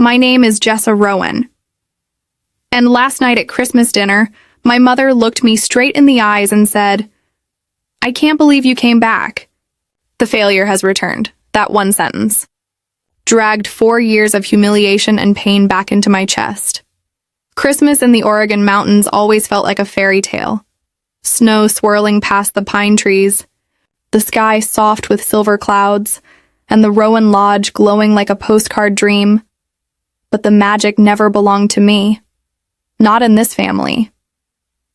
My name is Jessa Rowan. And last night at Christmas dinner, my mother looked me straight in the eyes and said, I can't believe you came back. The failure has returned. That one sentence dragged 4 years of humiliation and pain back into my chest. Christmas in the Oregon mountains always felt like a fairy tale. Snow swirling past the pine trees, the sky soft with silver clouds, and the Rowan Lodge glowing like a postcard dream. But the magic never belonged to me. Not in this family.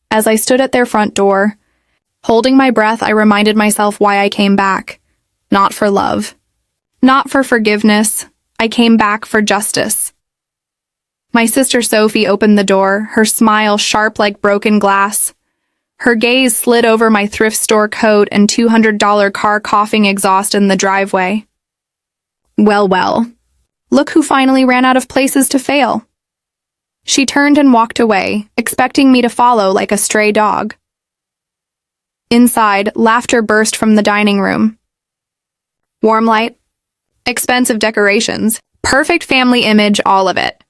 As I stood at their front door, holding my breath, I reminded myself why I came back. Not for love. Not for forgiveness. I came back for justice. My sister Sophie opened the door, her smile sharp like broken glass. Her gaze slid over my thrift store coat and $200 car coughing exhaust in the driveway. Well. Look who finally ran out of places to fail. She turned and walked away, expecting me to follow like a stray dog. Inside, laughter burst from the dining room. Warm light, expensive decorations, perfect family image, all of it.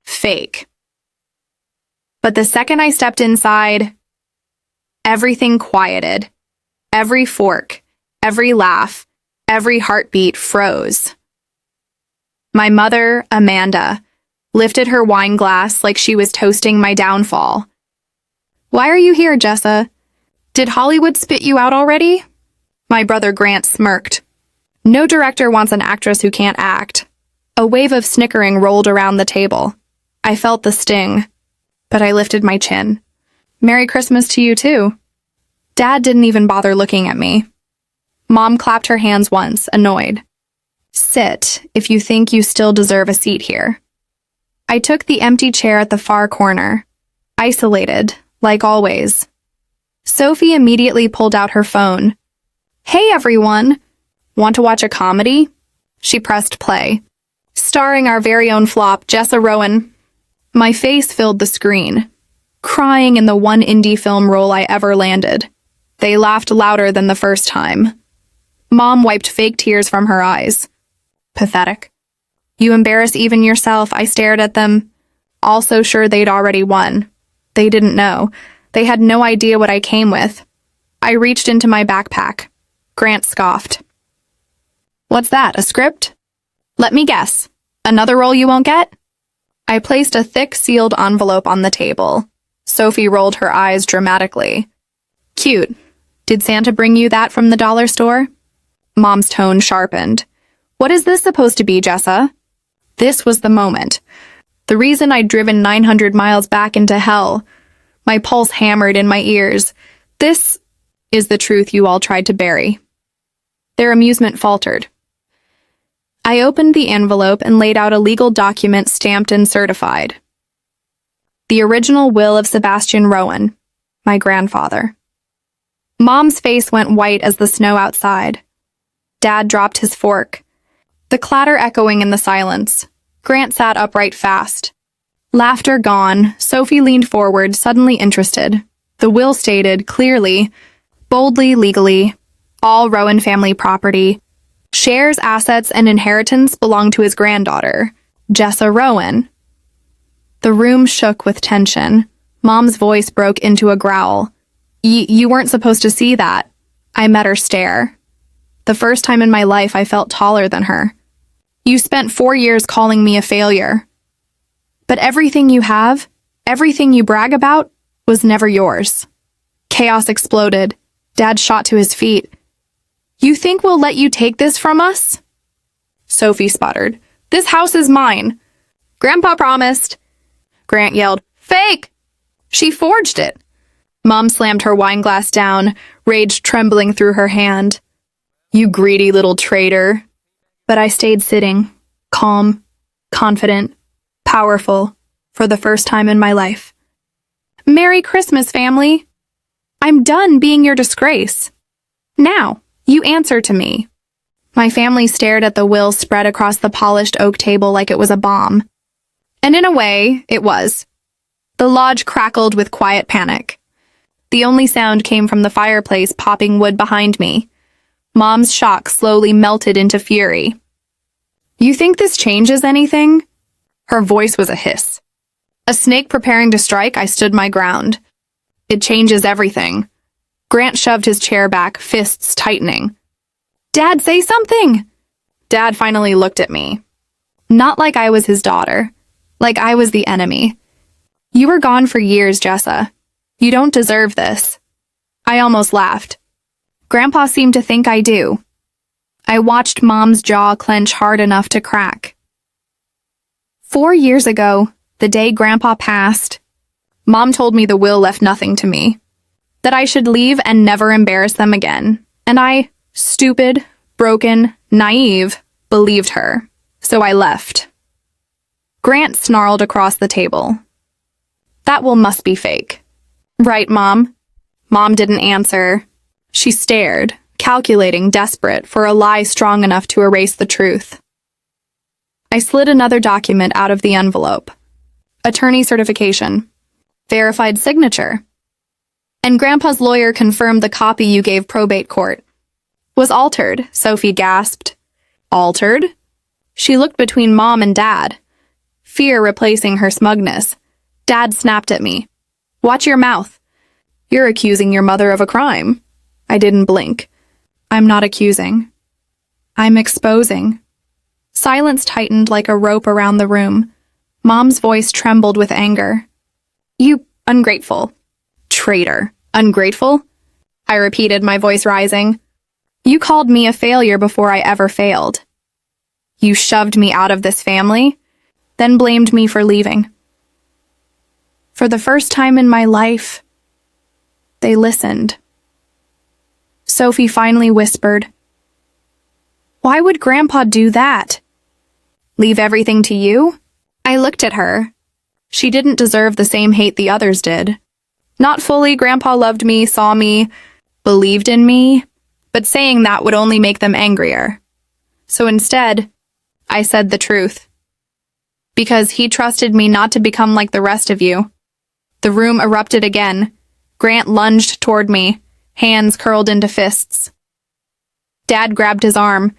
Fake. But the second I stepped inside, everything quieted. Every fork, every laugh, every heartbeat froze. My mother, Amanda, lifted her wine glass like she was toasting my downfall. Why are you here, Jessa? Did Hollywood spit you out already? My brother Grant smirked. No director wants an actress who can't act. A wave of snickering rolled around the table. I felt the sting, but I lifted my chin. Merry Christmas to you too. Dad didn't even bother looking at me. Mom clapped her hands once, annoyed. Sit, if you think you still deserve a seat here. I took the empty chair at the far corner, isolated, like always. Sophie immediately pulled out her phone. Hey everyone! Want to watch a comedy? She pressed play. Starring our very own flop, Jessa Rowan. My face filled the screen, crying in the one indie film role I ever landed. They laughed louder than the first time. Mom wiped fake tears from her eyes. Pathetic. You embarrass even yourself. I stared at them, also sure they'd already won. They didn't know. They had no idea what I came with. I reached into my backpack. Grant scoffed. What's that, a script? Let me guess. Another role you won't get? I placed a thick sealed envelope on the table. Sophie rolled her eyes dramatically. Cute. Did Santa bring you that from the dollar store? Mom's tone sharpened. What is this supposed to be, Jessa? This was the moment. The reason I'd driven 900 miles back into hell. My pulse hammered in my ears. This is the truth you all tried to bury. Their amusement faltered. I opened the envelope and laid out a legal document stamped and certified. The original will of Sebastian Rowan, my grandfather. Mom's face went white as the snow outside. Dad dropped his fork. The clatter echoing in the silence. Grant sat upright fast. Laughter gone, Sophie leaned forward, suddenly interested. The will stated, clearly, boldly, legally, all Rowan family property, shares, assets, and inheritance belong to his granddaughter, Jessa Rowan. The room shook with tension. Mom's voice broke into a growl. You weren't supposed to see that. I met her stare. The first time in my life I felt taller than her. You spent 4 years calling me a failure. But everything you have, everything you brag about, was never yours. Chaos exploded. Dad shot to his feet. You think we'll let you take this from us? Sophie sputtered. This house is mine. Grandpa promised. Grant yelled, Fake! She forged it. Mom slammed her wine glass down, rage trembling through her hand. You greedy little traitor. But I stayed sitting, calm, confident, powerful, for the first time in my life. Merry Christmas, family. I'm done being your disgrace. Now, you answer to me. My family stared at the will spread across the polished oak table like it was a bomb. And in a way, it was. The lodge crackled with quiet panic. The only sound came from the fireplace popping wood behind me. Mom's shock slowly melted into fury. You think this changes anything? Her voice was a hiss. A snake preparing to strike, I stood my ground. It changes everything. Grant shoved his chair back, fists tightening. Dad, say something! Dad finally looked at me. Not like I was his daughter. Like I was the enemy. You were gone for years, Jessa. You don't deserve this. I almost laughed. Grandpa seemed to think I do. I watched Mom's jaw clench hard enough to crack. 4 years ago, the day Grandpa passed, Mom told me the will left nothing to me. That I should leave and never embarrass them again. And I, stupid, broken, naive, believed her. So I left. Grant snarled across the table. That will must be fake. Right, Mom? Mom didn't answer. She stared, calculating, desperate for a lie strong enough to erase the truth. I slid another document out of the envelope. Attorney certification. Verified signature. And Grandpa's lawyer confirmed the copy you gave probate court. Was altered, Sophie gasped. Altered? She looked between Mom and Dad. Fear replacing her smugness. Dad snapped at me. Watch your mouth. You're accusing your mother of a crime. I didn't blink. I'm not accusing. I'm exposing. Silence tightened like a rope around the room. Mom's voice trembled with anger. You ungrateful. Traitor. Ungrateful? I repeated, my voice rising. You called me a failure before I ever failed. You shoved me out of this family, then blamed me for leaving. For the first time in my life, they listened. Sophie finally whispered, Why would Grandpa do that? Leave everything to you? I looked at her. She didn't deserve the same hate the others did. Not fully, Grandpa loved me, saw me, believed in me, but saying that would only make them angrier. So instead, I said the truth. Because he trusted me not to become like the rest of you. The room erupted again. Grant lunged toward me, hands curled into fists. Dad grabbed his arm.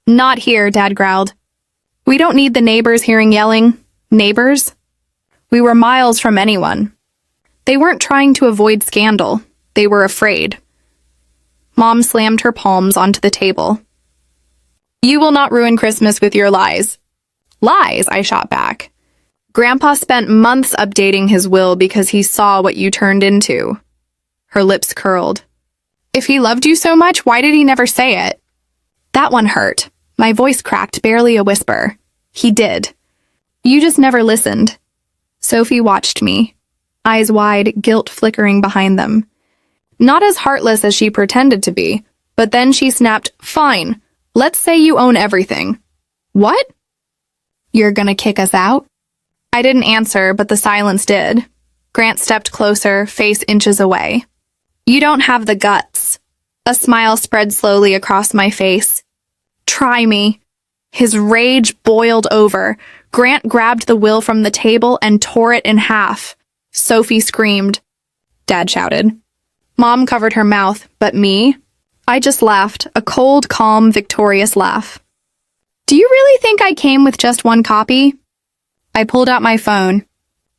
Not here, Dad growled. We don't need the neighbors hearing yelling. Neighbors? We were miles from anyone. They weren't trying to avoid scandal. They were afraid. Mom slammed her palms onto the table. You will not ruin Christmas with your lies. Lies, I shot back. Grandpa spent months updating his will because he saw what you turned into. Her lips curled. If he loved you so much, why did he never say it? That one hurt. My voice cracked, barely a whisper. He did. You just never listened. Sophie watched me, eyes wide, guilt flickering behind them. Not as heartless as she pretended to be, but then she snapped, Fine, let's say you own everything. What? You're gonna kick us out? I didn't answer, but the silence did. Grant stepped closer, face inches away. You don't have the guts. A smile spread slowly across my face. Try me. His rage boiled over. Grant grabbed the will from the table and tore it in half. Sophie screamed. Dad shouted. Mom covered her mouth, but me? I just laughed, a cold, calm, victorious laugh. Do you really think I came with just one copy? I pulled out my phone,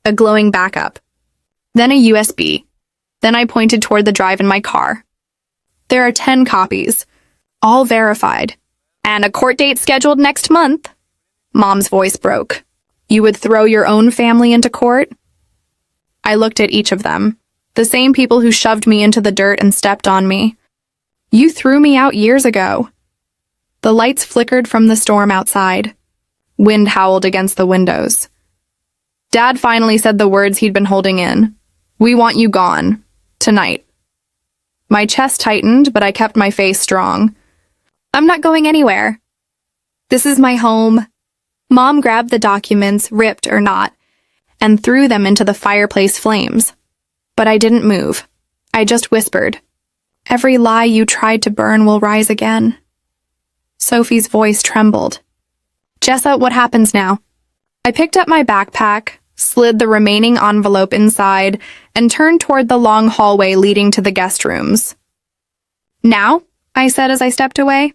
a glowing backup, then a USB. Then I pointed toward the drive in my car. There are 10 copies, all verified, and a court date scheduled next month. Mom's voice broke. You would throw your own family into court? I looked at each of them, the same people who shoved me into the dirt and stepped on me. You threw me out years ago. The lights flickered from the storm outside. Wind howled against the windows. Dad finally said the words he'd been holding in. We want you gone. Tonight. My chest tightened, but I kept my face strong. I'm not going anywhere. This is my home. Mom grabbed the documents, ripped or not, and threw them into the fireplace flames. But I didn't move. I just whispered. Every lie you tried to burn will rise again. Sophie's voice trembled. Jessa, what happens now? I picked up my backpack, slid the remaining envelope inside, and turned toward the long hallway leading to the guest rooms. Now, I said as I stepped away,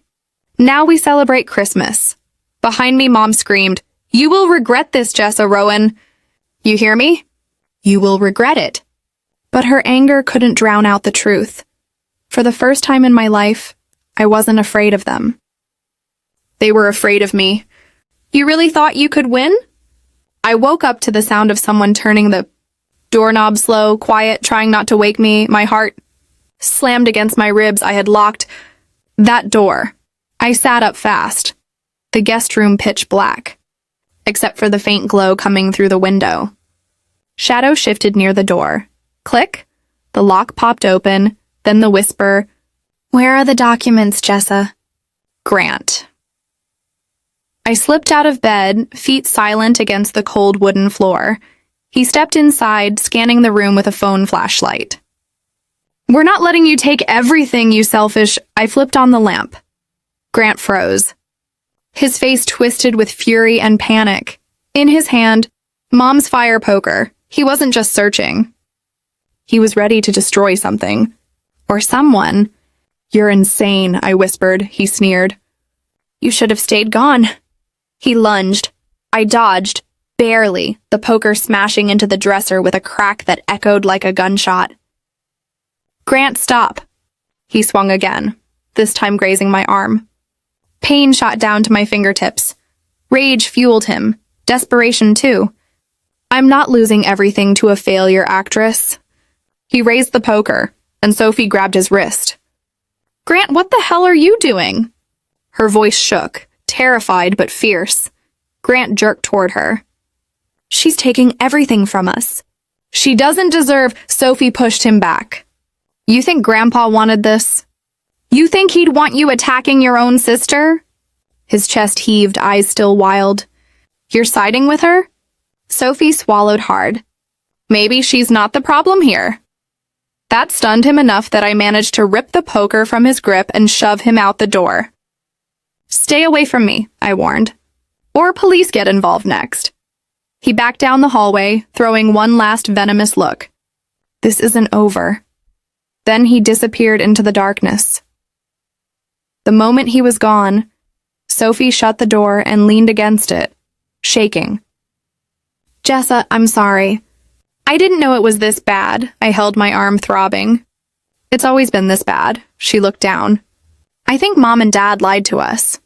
now we celebrate Christmas. Behind me, Mom screamed, You will regret this, Jessa Rowan. You hear me? You will regret it. But her anger couldn't drown out the truth. For the first time in my life, I wasn't afraid of them. They were afraid of me. You really thought you could win? I woke up to the sound of someone turning the doorknob slow, quiet, trying not to wake me. My heart slammed against my ribs. I had locked that door. I sat up fast. The guest room pitch black, except for the faint glow coming through the window. Shadow shifted near the door. Click. The lock popped open, then the whisper, "Where are the documents, Jessa?" Grant. I slipped out of bed, feet silent against the cold wooden floor. He stepped inside, scanning the room with a phone flashlight. "We're not letting you take everything, you selfish—" I flipped on the lamp. Grant froze. His face twisted with fury and panic. In his hand, Mom's fire poker. He wasn't just searching. He was ready to destroy something. Or someone. "You're insane," I whispered. He sneered. "You should have stayed gone." He lunged. I dodged, barely, the poker smashing into the dresser with a crack that echoed like a gunshot. "Grant, stop." He swung again, this time grazing my arm. Pain shot down to my fingertips. Rage fueled him. Desperation, too. "I'm not losing everything to a failure actress." He raised the poker, and Sophie grabbed his wrist. "Grant, what the hell are you doing?" Her voice shook, terrified but fierce. Grant jerked toward her. "She's taking everything from us." "She doesn't deserve—" Sophie pushed him back. "You think Grandpa wanted this? You think he'd want you attacking your own sister?" His chest heaved, eyes still wild. "You're siding with her?" Sophie swallowed hard. "Maybe she's not the problem here." That stunned him enough that I managed to rip the poker from his grip and shove him out the door. "Stay away from me," I warned. "Or police get involved next." He backed down the hallway, throwing one last venomous look. This isn't over. Then he disappeared into the darkness. The moment he was gone, Sophie shut the door and leaned against it, shaking. "Jessa, I'm sorry. I didn't know it was this bad." I held my arm throbbing. "It's always been this bad." She looked down. "I think Mom and Dad lied to us.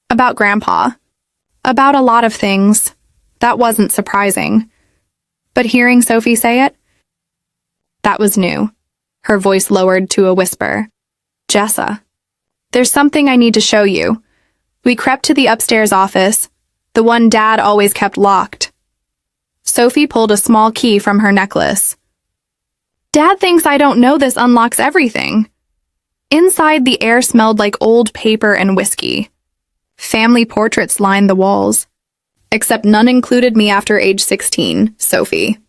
About Grandpa. About a lot of things. That wasn't surprising. But hearing Sophie say it, that was new." Her voice lowered to a whisper. "Jessa, there's something I need to show you." We crept to the upstairs office, the one Dad always kept locked. Sophie pulled a small key from her necklace. "Dad thinks I don't know this unlocks everything." Inside, the air smelled like old paper and whiskey. Family portraits lined the walls. Except none included me after age 16, Sophie.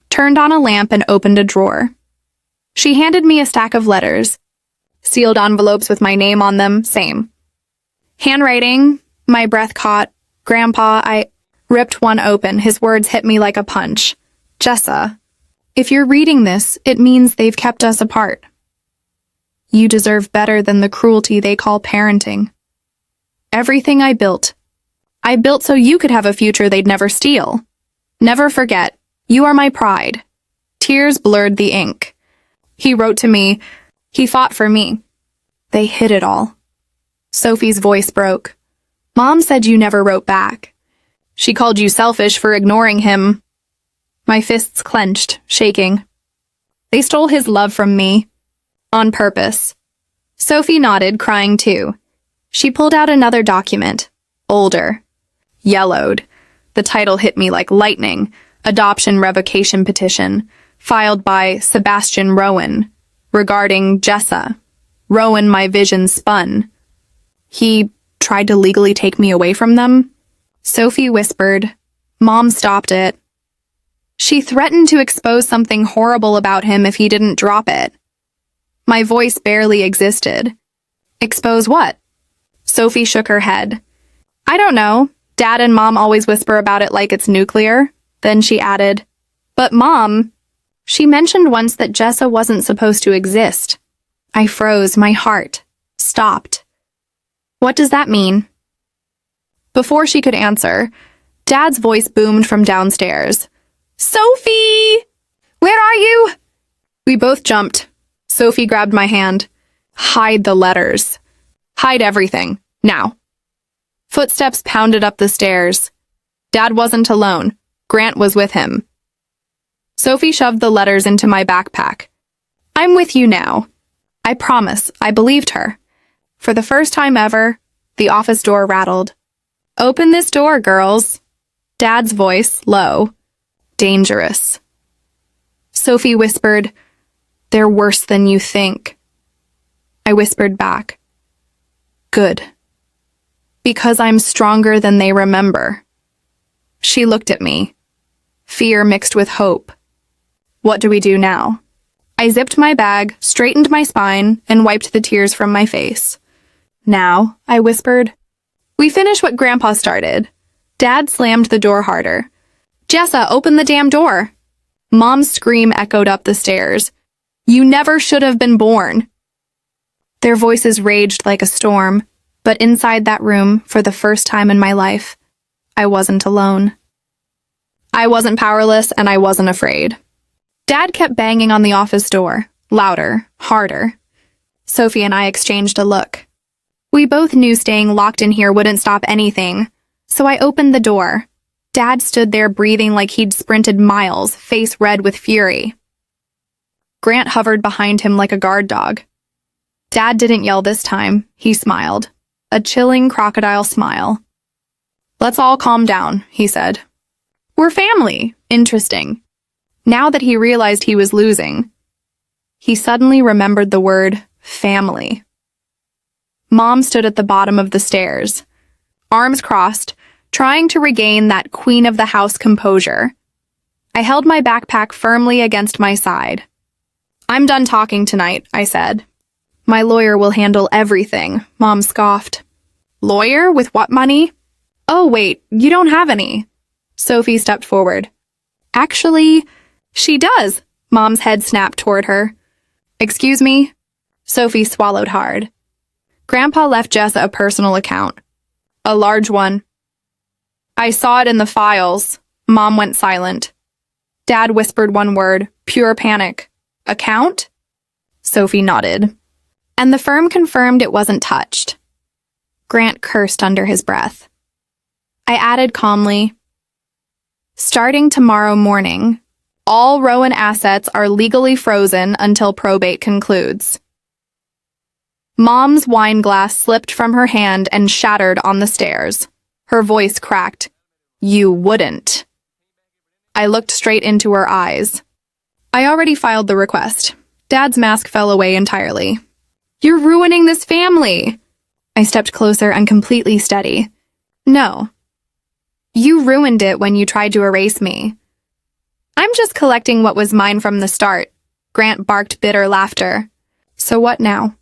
Turned on a lamp and opened a drawer. She handed me a stack of letters. Sealed envelopes with my name on them, same. Handwriting, my breath caught. "Grandpa," I ripped one open. His words hit me like a punch. "Jessa, if you're reading this, it means they've kept us apart. You deserve better than the cruelty they call parenting. Everything I built so you could have a future they'd never steal. Never forget, you are my pride." Tears blurred the ink. He wrote to me. He fought for me. They hid it all. Sophie's voice broke. "Mom said you never wrote back. She called you selfish for ignoring him." My fists clenched, shaking. "They stole his love from me. On purpose." Sophie nodded, crying too. She pulled out another document. Older. Yellowed. The title hit me like lightning. Adoption revocation petition. Filed by Sebastian Rowan. Regarding Jessa. Rowan, my vision spun. He tried to legally take me away from them? Sophie whispered. Mom stopped it. She threatened to expose something horrible about him if he didn't drop it. My voice barely existed. Expose what? Sophie shook her head. I don't know. Dad and Mom always whisper about it like it's nuclear. Then she added, but Mom, she mentioned once that Jessa wasn't supposed to exist. I froze, my heart stopped. What does that mean? Before she could answer, Dad's voice boomed from downstairs. Sophie! Where are you? We both jumped. Sophie grabbed my hand. Hide the letters. Hide everything. Now. Footsteps pounded up the stairs. Dad wasn't alone. Grant was with him. Sophie shoved the letters into my backpack. I'm with you now. I promise, I believed her. For the first time ever, the office door rattled. Open this door, girls. Dad's voice, low. Dangerous. Sophie whispered, They're worse than you think. I whispered back. Good. Because I'm stronger than they remember. She looked at me. Fear mixed with hope. What do we do now? I zipped my bag, straightened my spine, and wiped the tears from my face. Now, I whispered, we finish what Grandpa started. Dad slammed the door harder. Jessa, open the damn door. Mom's scream echoed up the stairs. You never should have been born. Their voices raged like a storm, but inside that room, for the first time in my life, I wasn't alone. I wasn't powerless, and I wasn't afraid. Dad kept banging on the office door, louder, harder. Sophie and I exchanged a look. We both knew staying locked in here wouldn't stop anything, so I opened the door. Dad stood there breathing like he'd sprinted miles, face red with fury. Grant hovered behind him like a guard dog. Dad didn't yell this time, he smiled. A chilling crocodile smile. Let's all calm down, he said. We're family. Interesting. Now that he realized he was losing, he suddenly remembered the word family. Mom stood at the bottom of the stairs, arms crossed, trying to regain that queen of the house composure. I held my backpack firmly against my side. I'm done talking tonight, I said. My lawyer will handle everything, Mom scoffed. Lawyer? With what money? Oh, wait, you don't have any. Sophie stepped forward. Actually, she does. Mom's head snapped toward her. Excuse me? Sophie swallowed hard. Grandpa left Jessa a personal account. A large one. I saw it in the files. Mom went silent. Dad whispered one word, pure panic. Account? Sophie nodded. And the firm confirmed it wasn't touched. Grant cursed under his breath. I added calmly, starting tomorrow morning, all Rowan assets are legally frozen until probate concludes. Mom's wine glass slipped from her hand and shattered on the stairs. Her voice cracked. You wouldn't. I looked straight into her eyes. I already filed the request. Dad's mask fell away entirely. You're ruining this family. I stepped closer and completely steady. No. You ruined it when you tried to erase me. I'm just collecting what was mine from the start. Grant barked bitter laughter. So what now?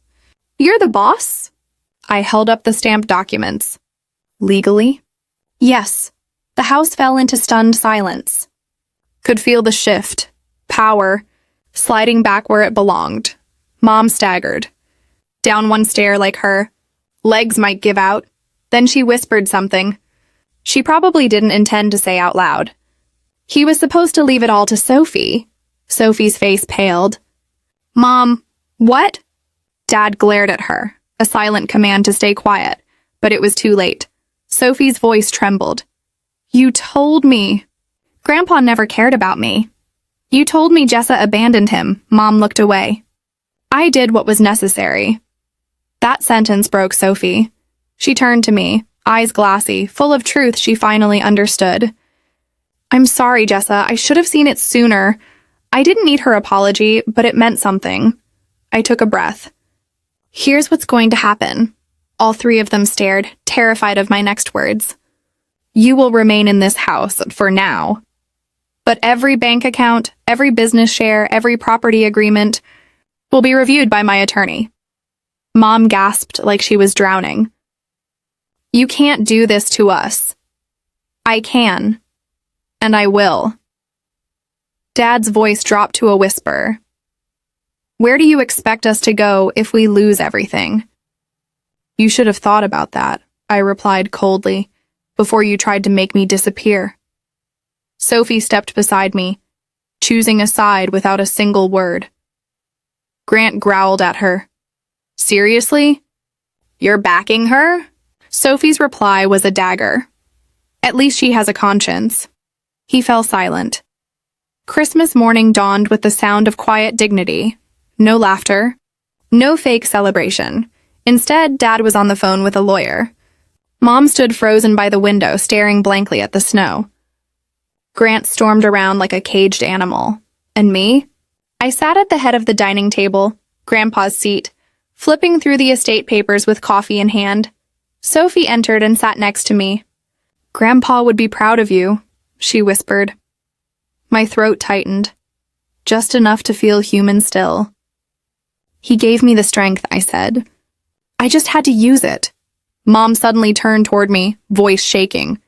You're the boss? I held up the stamped documents. Legally? Yes. The house fell into stunned silence. Could feel the shift. Power. Sliding back where it belonged. Mom staggered. Down one stair like her. Legs might give out. Then she whispered something. She probably didn't intend to say out loud. He was supposed to leave it all to Sophie. Sophie's face paled. Mom, what? Dad glared at her, a silent command to stay quiet, but it was too late. Sophie's voice trembled. You told me. Grandpa never cared about me. You told me Jessa abandoned him. Mom looked away. I did what was necessary. That sentence broke Sophie. She turned to me, eyes glassy, full of truth she finally understood. I'm sorry, Jessa. I should have seen it sooner. I didn't need her apology, but it meant something. I took a breath. Here's what's going to happen. All three of them stared, terrified of my next words. You will remain in this house for now. But every bank account, every business share, every property agreement will be reviewed by my attorney. Mom gasped like she was drowning. You can't do this to us. I can. And I will. Dad's voice dropped to a whisper. Where do you expect us to go if we lose everything? You should have thought about that, I replied coldly. before you tried to make me disappear. Sophie stepped beside me, choosing a side without a single word. Grant growled at her. Seriously? You're backing her? Sophie's reply was a dagger. At least she has a conscience. He fell silent. Christmas morning dawned with the sound of quiet dignity. No laughter. No fake celebration. Instead, Dad was on the phone with a lawyer. Mom stood frozen by the window, staring blankly at the snow. Grant stormed around like a caged animal. And me? I sat at the head of the dining table, Grandpa's seat, flipping through the estate papers with coffee in hand. Sophie entered and sat next to me. Grandpa would be proud of you, she whispered. My throat tightened, just enough to feel human still. He gave me the strength, I said. I just had to use it. Mom suddenly turned toward me, voice shaking.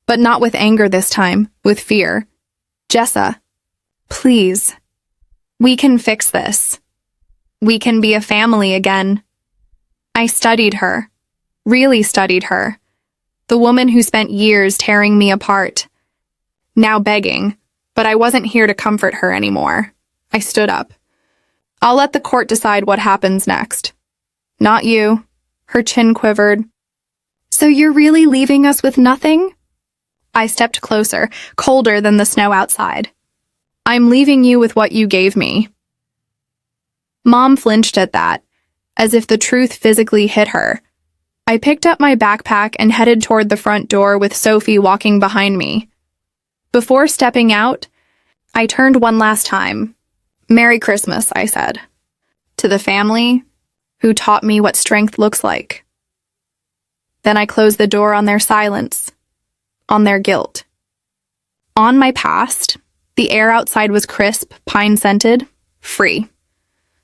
But not with anger this time, with fear. Jessa, please. We can fix this. We can be a family again. I studied her. Really studied her. The woman who spent years tearing me apart. Now begging, but I wasn't here to comfort her anymore. I stood up. I'll let the court decide what happens next. Not you. Her chin quivered. So you're really leaving us with nothing? I stepped closer, colder than the snow outside. I'm leaving you with what you gave me. Mom flinched at that, as if the truth physically hit her. I picked up my backpack and headed toward the front door with Sophie walking behind me. Before stepping out, I turned one last time. Merry Christmas, I said. To the family who taught me what strength looks like. Then I closed the door on their silence, on their guilt. On my past, the air outside was crisp, pine-scented, free.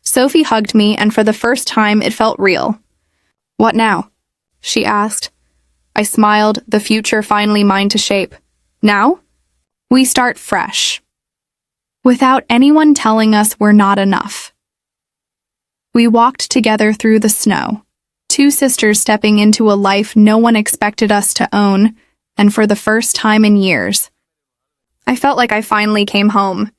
Sophie hugged me, and for the first time it felt real. What now? She asked. I smiled, the future finally mine to shape. Now? We start fresh. Without anyone telling us we're not enough. We walked together through the snow, two sisters stepping into a life no one expected us to own, and for the first time in years. I felt like I finally came home.